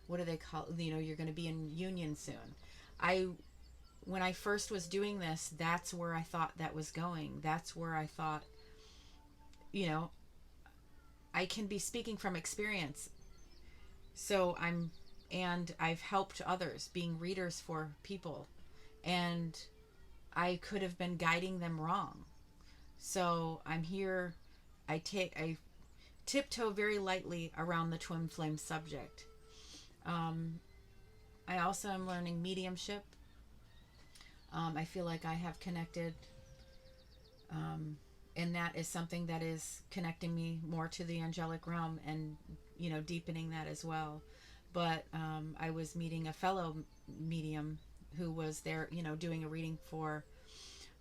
what do they call, you're going to be in union soon. When I first was doing this, that's where I thought that was going. That's where I thought, I can be speaking from experience. So I've helped others being readers for people, and I could have been guiding them wrong. So I'm here. I tiptoe very lightly around the twin flame subject. I also am learning mediumship. I feel like I have connected, and that is something that is connecting me more to the angelic realm and, deepening that as well. But I was meeting a fellow medium who was there, doing a reading for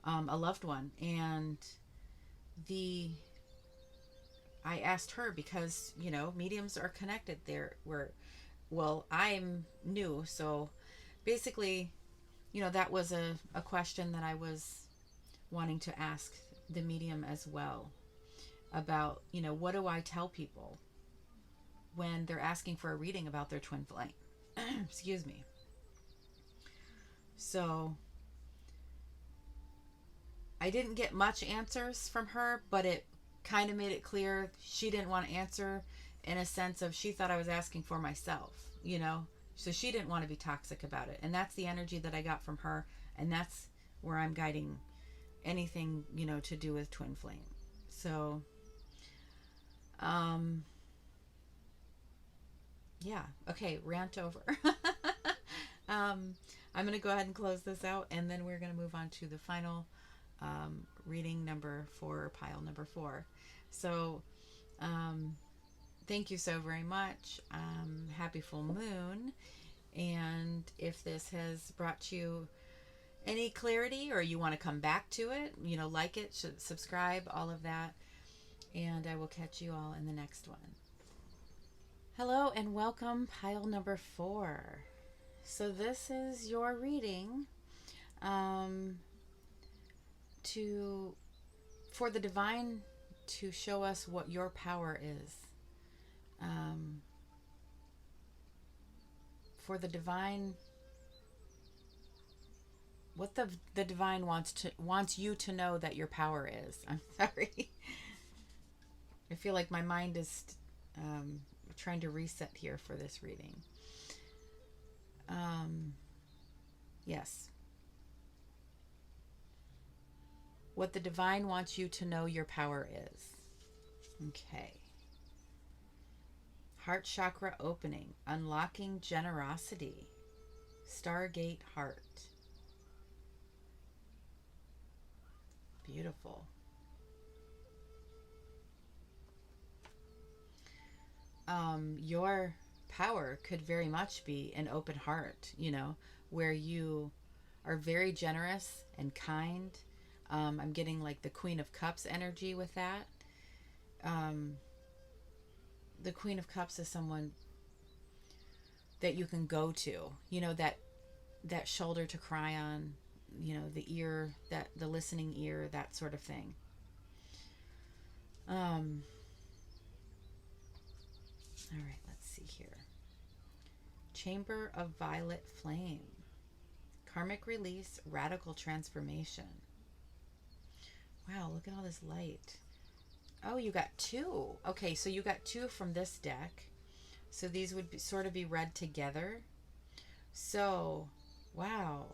a loved one. And I asked her because, mediums are connected there well, I'm new. So basically, that was a question that I was wanting to ask the medium as well about, what do I tell people when they're asking for a reading about their twin flame? Excuse me. So I didn't get much answers from her, but it kind of made it clear she didn't want to answer, in a sense of, she thought I was asking for myself, so she didn't want to be toxic about it. And that's the energy that I got from her, and that's where I'm guiding anything, to do with twin flame. So yeah, okay, rant over. I'm going to go ahead and close this out, and then we're going to move on to the final reading number 4, pile number 4. So thank you so very much. Happy full moon. And if this has brought you any clarity, or you want to come back to it, like it, subscribe, all of that. And I will catch you all in the next one. Hello and welcome, pile number 4. So this is your reading for the divine to show us what your power is. For the divine, what the divine wants you to know that your power is. I'm sorry. I feel like my mind is trying to reset here for this reading. Yes. What the divine wants you to know your power is. Okay. Heart chakra opening, unlocking generosity. Stargate heart. Beautiful. Your power could very much be an open heart, where you are very generous and kind. I'm getting like the Queen of Cups energy with that. The Queen of Cups is someone that you can go to, that shoulder to cry on, the ear, that the listening ear, that sort of thing. All right, let's see here. Chamber of Violet Flame. Karmic release, radical transformation. Wow, look at all this light. Oh, you got two. Okay, so you got two from this deck. So these would be, sort of be read together. So, wow.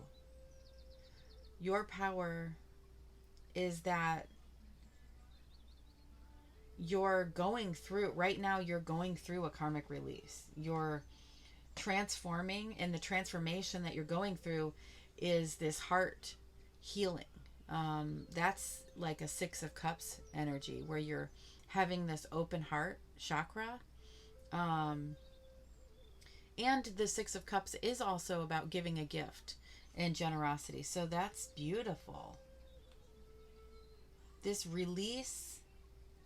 Your power is that you're going through, right now you're going through a karmic release. You're transforming, and the transformation that you're going through is this heart healing. That's like a Six of Cups energy, where you're having this open heart chakra. And the Six of Cups is also about giving a gift and generosity. So that's beautiful. This release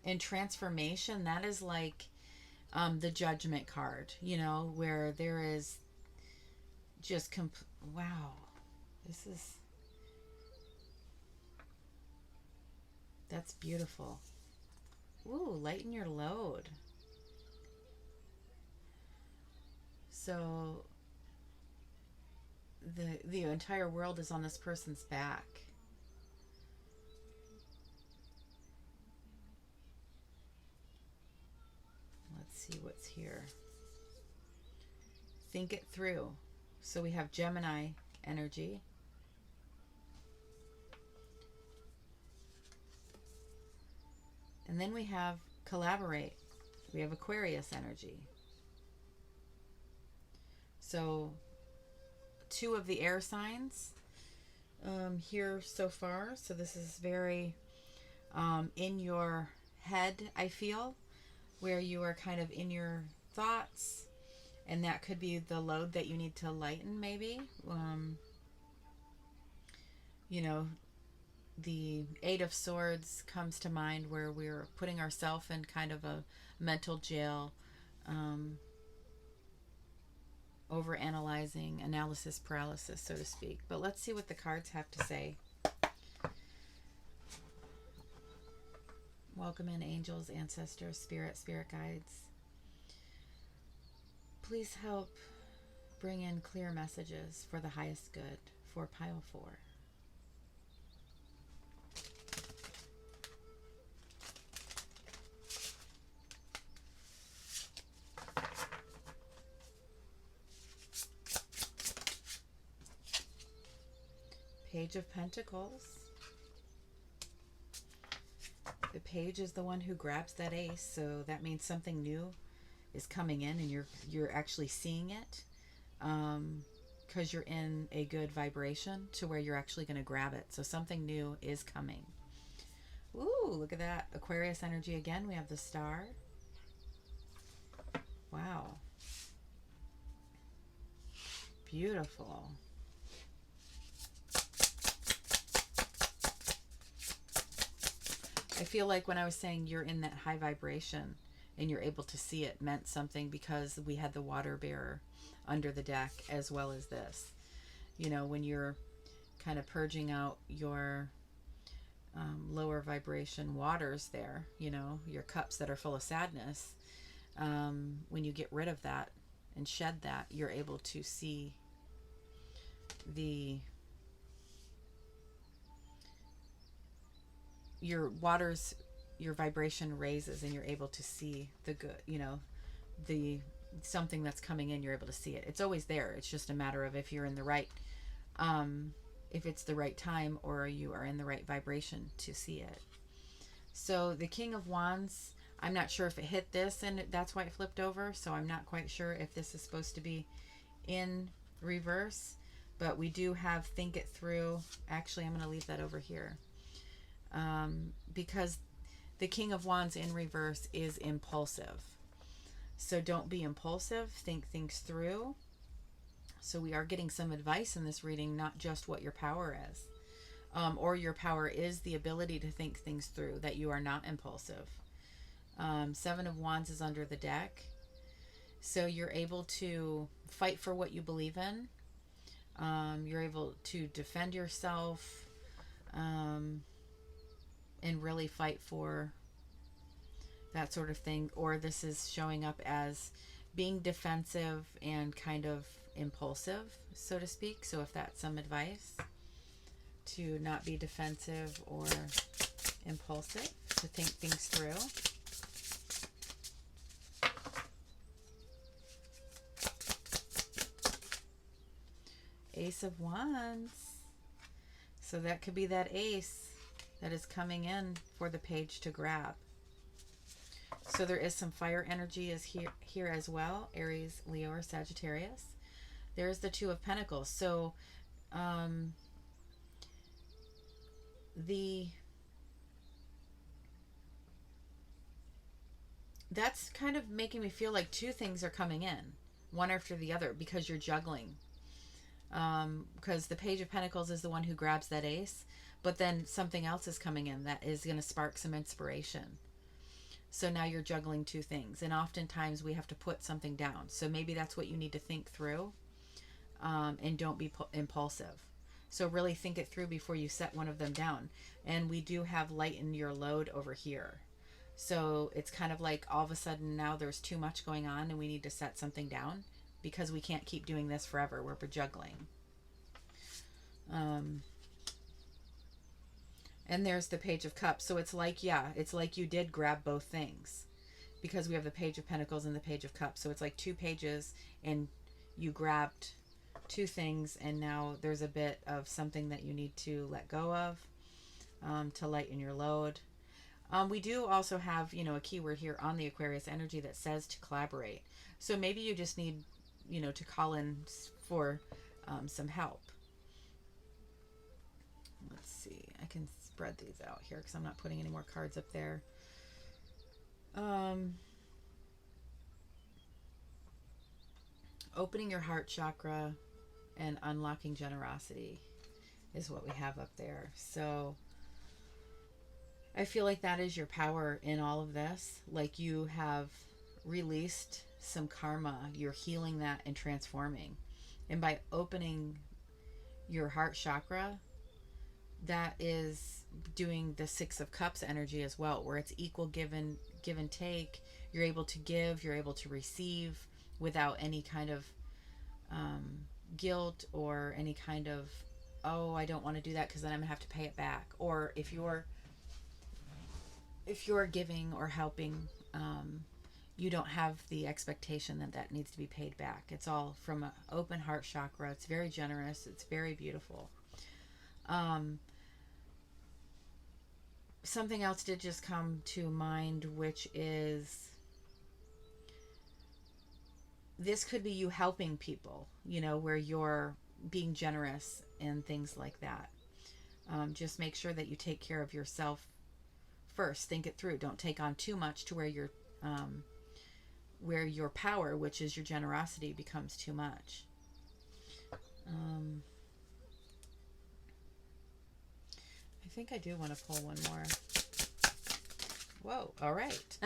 and transformation, that is like the Judgment card, where there is just wow, that's beautiful. Ooh, lighten your load. So the entire world is on this person's back. Let's see what's here. Think it through. So we have Gemini energy. And then we have collaborate. We have Aquarius energy. So two of the air signs here so far. So this is very in your head, I feel, where you are kind of in your thoughts, and that could be the load that you need to lighten, maybe. The Eight of Swords comes to mind, where we're putting ourselves in kind of a mental jail, over analyzing, analysis paralysis, so to speak. But let's see what the cards have to say. Welcome in, angels, ancestors, spirit guides. Please help bring in clear messages for the highest good for pile 4. Page of Pentacles. The page is the one who grabs that ace, so that means something new is coming in, and you're actually seeing it, because you're in a good vibration to where you're actually going to grab it. So something new is coming. Ooh, look at that. Aquarius energy again. We have the Star. Wow. Beautiful. I feel like when I was saying you're in that high vibration and you're able to see it meant something, because we had the water bearer under the deck as well as this. When you're kind of purging out your lower vibration waters there, your cups that are full of sadness, when you get rid of that and shed that, you're able to see your waters, your vibration raises, and you're able to see the good, the something that's coming in, you're able to see it. It's always there. It's just a matter of if you're in the right, if it's the right time, or you are in the right vibration to see it. So the King of Wands, I'm not sure if it hit this and that's why it flipped over. So I'm not quite sure if this is supposed to be in reverse, but we do have think it through. Actually, I'm going to leave that over here. Because the King of Wands in reverse is impulsive. So don't be impulsive. Think things through. So we are getting some advice in this reading, not just what your power is. Or your power is the ability to think things through, that you are not impulsive. Seven of Wands is under the deck. So you're able to fight for what you believe in. You're able to defend yourself, and really fight for that sort of thing. Or this is showing up as being defensive and kind of impulsive, so to speak. So if that's some advice, to not be defensive or impulsive, to think things through. Ace of Wands. So that could be that ace that is coming in for the page to grab. So there is some fire energy is here as well. Aries, Leo, or Sagittarius. There's the Two of Pentacles. So that's kind of making me feel like two things are coming in, one after the other, because you're juggling. Because the Page of Pentacles is the one who grabs that ace, but then something else is coming in that is going to spark some inspiration. So now you're juggling two things, and oftentimes we have to put something down. So maybe that's what you need to think through, and don't be impulsive. So really think it through before you set one of them down. And we do have lighten your load over here. So it's kind of like all of a sudden now there's too much going on and we need to set something down, because we can't keep doing this forever. We're juggling. And there's the Page of Cups. So it's like, yeah, it's like you did grab both things, because we have the Page of Pentacles and the Page of Cups. So it's like two pages and you grabbed two things, and now there's a bit of something that you need to let go of, to lighten your load. We do also have, a keyword here on the Aquarius energy that says to collaborate. So maybe you just need, to call in for some help. Let's see. I can spread these out here because I'm not putting any more cards up there. Opening your heart chakra and unlocking generosity is what we have up there. So I feel like that is your power in all of this. Like you have released some karma, you're healing that and transforming. And by opening your heart chakra, that is doing the Six of Cups energy as well, where it's equal give and take. You're able to give, you're able to receive without any kind of guilt or any kind of, oh, I don't want to do that because then I'm gonna have to pay it back. Or if you're giving or helping, you don't have the expectation that needs to be paid back. It's all from an open heart chakra. It's very generous. It's very beautiful. Something else did just come to mind, which is this could be you helping people, where you're being generous and things like that. Just make sure that you take care of yourself first. Think it through. Don't take on too much to where your power, which is your generosity, becomes too much. I think I do want to pull one more. Whoa, all right.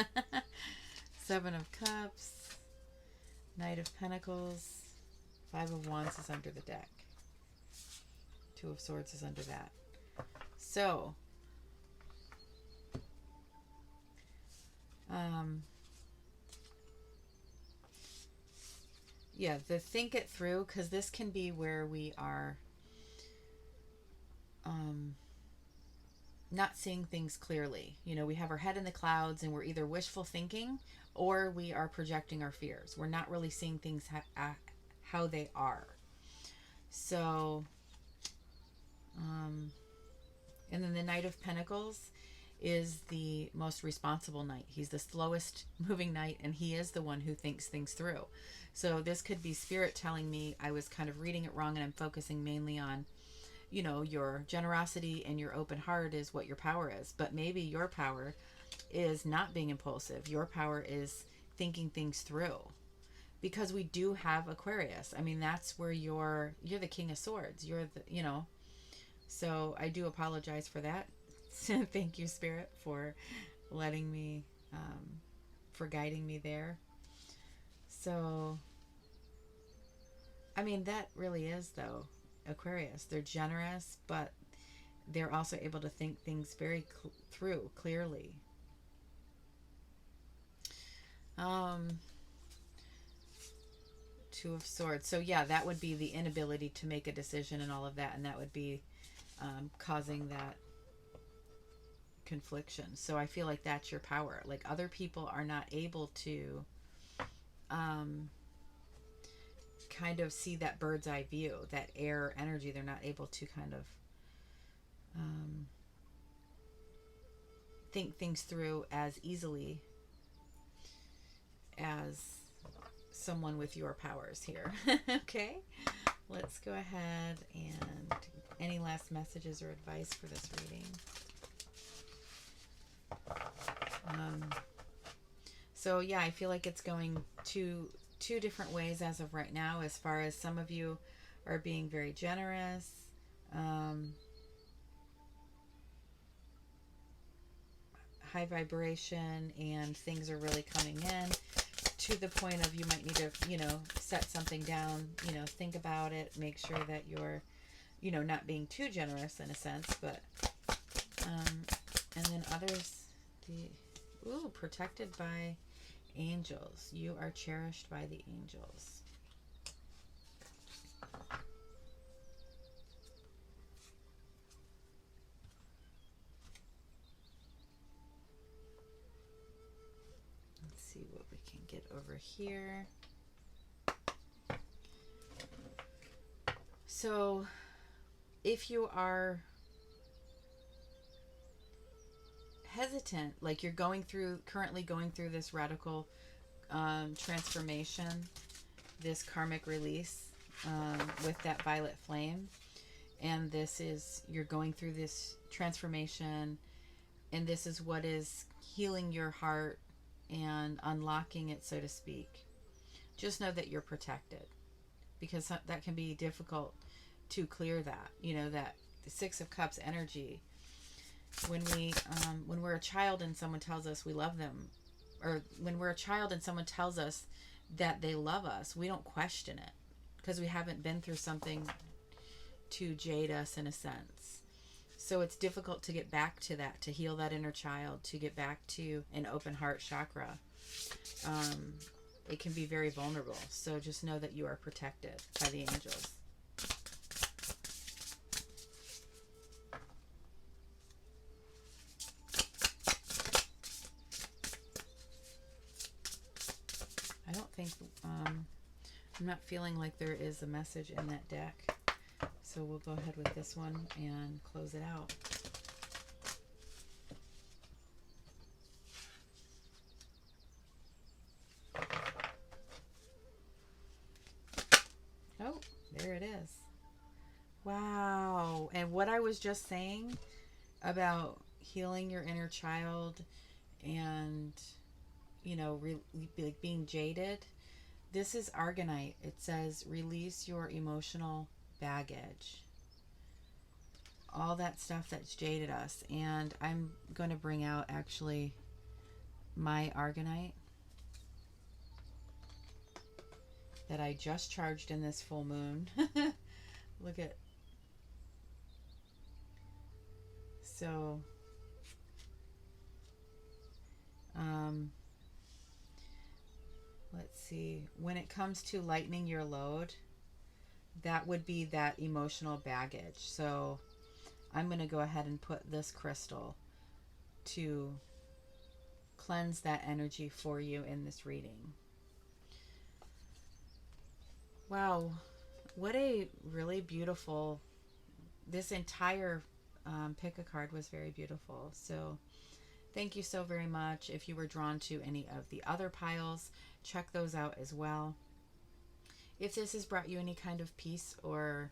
Seven of Cups, Knight of Pentacles, Five of Wands is under the deck. Two of Swords is under that. So, yeah, the think it through, because this can be where we are not seeing things clearly. We have our head in the clouds and we're either wishful thinking or we are projecting our fears. We're not really seeing things how they are. So, and then the Knight of Pentacles is the most responsible knight. He's the slowest moving knight, and he is the one who thinks things through. So this could be Spirit telling me I was kind of reading it wrong, and I'm focusing mainly on, your generosity and your open heart is what your power is. But maybe your power is not being impulsive. Your power is thinking things through. because we do have Aquarius. I mean, that's where you're the King of Swords. You're the, you know, so I do apologize for that. Thank you, Spirit, for letting me, for guiding me there. So, I mean, that really is, though, Aquarius. They're generous, but they're also able to think things very through clearly. Two of Swords. So yeah, that would be the inability to make a decision and all of that, and that would be causing that confliction. So I feel like that's your power. Like, other people are not able to kind of see that bird's eye view, that air energy. They're not able to kind of think things through as easily as someone with your powers here. Okay, let's go ahead and any last messages or advice for this reading. So yeah, I feel like it's going two different ways as of right now, as far as some of you are being very generous. High vibration, and things are really coming in to the point of you might need to, you know, set something down, you know, think about it, make sure that you're, you know, not being too generous in a sense, but and then others, protected by angels. You are cherished by the angels. Let's see what we can get over here. So if you are hesitant, like you're currently going through this radical transformation, this karmic release with that violet flame, and you're going through this transformation, and this is what is healing your heart and unlocking it, so to speak. Just know that you're protected, because that can be difficult to clear that, you know, that the Six of Cups energy. When we're a child and someone tells us we love them, or when we're a child and someone tells us that they love us, we don't question it, because we haven't been through something to jade us in a sense. So it's difficult to get back to that, to heal that inner child, to get back to an open heart chakra. It can be very vulnerable. So just know that you are protected by the angels. I don't think, I'm not feeling like there is a message in that deck. So we'll go ahead with this one and close it out. Oh, there it is. Wow. And what I was just saying about healing your inner child and, you know, like being jaded, this is Argonite. It says release your emotional baggage, all that stuff that's jaded us. And I'm going to bring out actually my Argonite that I just charged in this full moon. Look at, so let's see, when it comes to lightening your load, that would be that emotional baggage. So I'm going to go ahead and put this crystal to cleanse that energy for you in this reading. Wow, what a really beautiful, this entire pick a card was very beautiful. So thank you so very much. If you were drawn to any of the other piles, check those out as well. If this has brought you any kind of peace or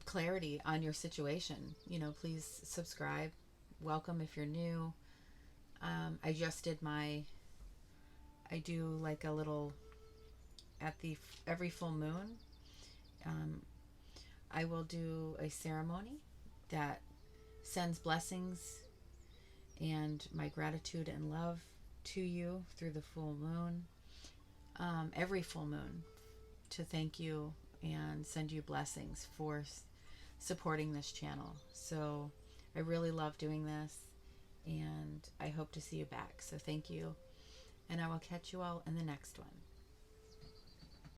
clarity on your situation, you know, please subscribe. Welcome if you're new. I just did my I do like a little, at the every full moon, um, I will do a ceremony that sends blessings and my gratitude and love to you through the full moon, every full moon, to thank you and send you blessings for supporting this channel. So I really love doing this, and I hope to see you back. So thank you, and I will catch you all in the next one.